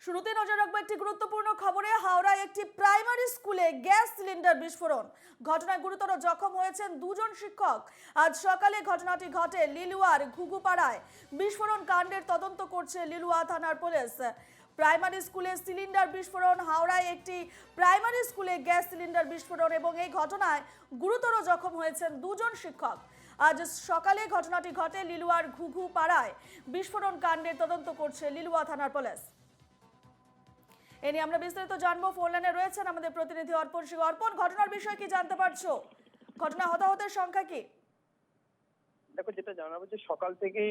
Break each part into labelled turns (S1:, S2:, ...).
S1: শুরুতে নজর রাখবো একটি গুরুত্বপূর্ণ খবরে। হাওড়ায় একটি প্রাইমারি স্কুলে গ্যাস সিলিন্ডার বিস্ফোরণ, ঘটনায় গুরুতর জখম হয়েছেন দুজন শিক্ষক। আজ সকালে ঘটনাটি ঘটে লিলুয়ার ঘুঘুপাড়ায়। বিস্ফোরণ কাণ্ডের তদন্ত করছে লিলুয়া থানার পুলিশ। প্রাইমারি স্কুলে সিলিন্ডার বিস্ফোরণ, হাওড়ায় একটি প্রাইমারি স্কুলে গ্যাস সিলিন্ডার বিস্ফোরণ এবং এই ঘটনায় গুরুতর জখম হয়েছেন দুজন শিক্ষক। আজ সকালে ঘটনাটি ঘটে লিলুয়ার ঘুঘুপাড়ায়। বিস্ফোরণ কাণ্ডের তদন্ত করছে লিলুয়া থানার পুলিশ। এ নিয়ে আমরা বিস্তারিত জানবো। ফোন লাইনে রয়েছেন আমাদের প্রতিনিধি অর্পণ সিং। অর্পণ, ঘটনার বিষয়ে কি জানতে পারছো? ঘটনা হতাহতের সংখ্যা কি?
S2: দেখো, যেটা জানা যাচ্ছে সকাল থেকে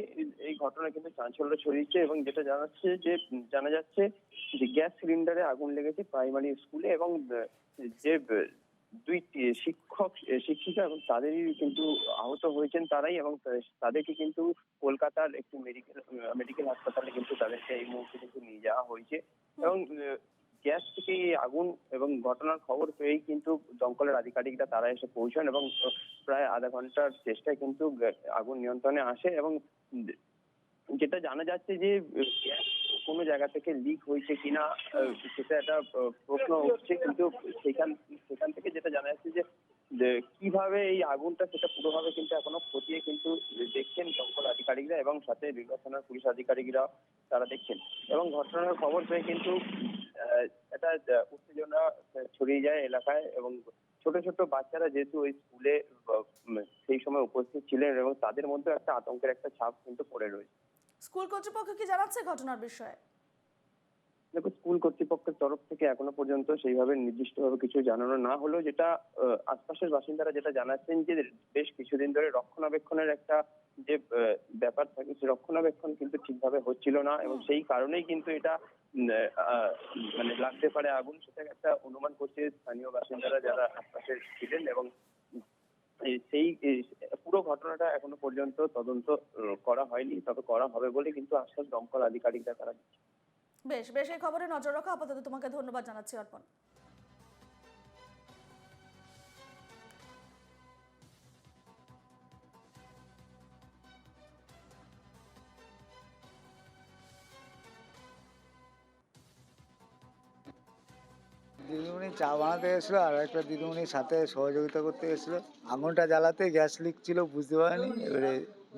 S2: এই ঘটনা কিন্তু চাঞ্চল্য ছড়িয়েছে এবং যেটা জানা যাচ্ছে যে গ্যাস সিলিন্ডারে আগুন লেগেছে প্রাইমারি স্কুলে এবং যে দুই শিক্ষিকা এবং তাদেরই কিন্তু আহত হয়েছেন তারাই, এবং তাদেরকে কিন্তু কলকাতার একটি মেডিকেল হাসপাতালে কিন্তু তাদেরকে এই মুহূর্তে কিন্তু নিয়ে যাওয়া হয়েছে। এবং গ্যাস থেকে এই আগুন এবং ঘটনার খবর পেয়েই কিন্তু দমকলের আধিকারিকরা তারা এসে পৌঁছান এবং প্রায় আধা ঘন্টার চেষ্টায় কিন্তু আগুন নিয়ন্ত্রণে আসে। এবং যেটা জানা যাচ্ছে যে গ্যাস কোনো জায়গা থেকে লিক হয়েছে কিনা সেটা একটা প্রশ্ন উঠছে, কিন্তু সেখান থেকে যেটা জানা যাচ্ছে যে কিভাবে এই আগুনটা সেটা পুরোভাবে কিন্তু এখনো খতিয়ে কিন্তু দেখছেন দমকল আধিকারিকরা এবং সাথে বিভাগ থানার পুলিশ আধিকারিকরা তারা দেখছেন। এবং ঘটনার খবর পেয়ে কিন্তু একটা উত্তেজনা ছড়িয়ে যায় এলাকায়, এবং ছোট ছোট বাচ্চারা যেহেতু ওই স্কুলে সেই সময় উপস্থিত ছিলেন এবং তাদের মধ্যে একটা আতঙ্কের একটা ছাপ কিন্তু পড়ে রয়েছে।
S1: স্কুল কর্তৃপক্ষ কি জানাচ্ছে ঘটনার বিষয়ে?
S2: দেখো, স্কুল কর্তৃপক্ষের তরফ থেকে এখনো পর্যন্ত সেইভাবে নির্দিষ্টভাবে কিছু জানানো না হলেও যেটা আশপাশের বাসিন্দারা যেটা জানাচ্ছেন যে বেশ কিছুদিন ধরে রক্ষণাবেক্ষণের একটা যে ব্যাপার থাকে, সেই রক্ষণাবেক্ষণ কিন্তু ঠিকভাবে হচ্ছিল না এবং সেই কারণেই কিন্তু এটা মানে লাগতে পারে আগুন, সেটা একটা অনুমান করছে স্থানীয় বাসিন্দারা যারা আশপাশে ছিলেন। এবং সেই পুরো ঘটনাটা এখনো পর্যন্ত তদন্ত করা হয়নি, তবে করা হবে বলে কিন্তু আশ্বাস দমকল আধিকারিকরা তারা দিচ্ছে।
S1: বেশ বেশ, এই খবরে নজর রাখো। আপাতত তোমাকে ধন্যবাদ জানাচ্ছি অর্পণ।
S3: দিদিমণি চা বানাতে এসেছিলো আর একটা দিদিমণির সাথে সহযোগিতা করতে এসেছিলো। আগুনটা জ্বালাতে গ্যাস লিক ছিল, বুঝতে পারিনি, এবারে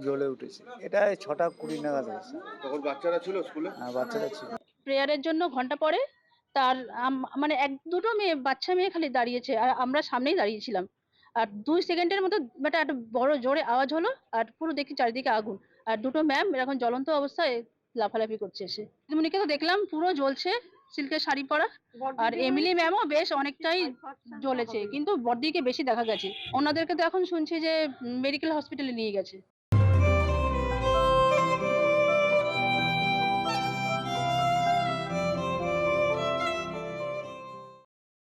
S3: জ্বলে উঠেছে। এটা 6:20 নাগাদ হয়েছে।
S4: তখন বাচ্চারা ছিল স্কুলে?
S3: হ্যাঁ, বাচ্চারা ছিল।
S5: প্রেয়ারের জন্য ঘন্টা পরে তার মানে এক দুটো মেয়ে, বাচ্চা মেয়ে খালি দাঁড়িয়েছে আর আমরা সামনেই দাঁড়িয়েছিলাম। আর 2 সেকেন্ডের মতো একটা বড় জোরে আওয়াজ হলো আর পুরো দেখি চারিদিকে আগুন। আর দুটো ম্যাম এরকম জ্বলন্ত অবস্থায় লাফালাফি করছে এসে। দিদিমণিকে তো দেখলাম পুরো জ্বলছে, সিল্কের শাড়ি পরা। আর এমিলি ম্যামও বেশ অনেকটাই জ্বলেছে, কিন্তু বড়দিকে বেশি দেখা গেছে। ওনাদেরকে তো এখন শুনছি যে মেডিকেল হসপিটালে নিয়ে গেছে।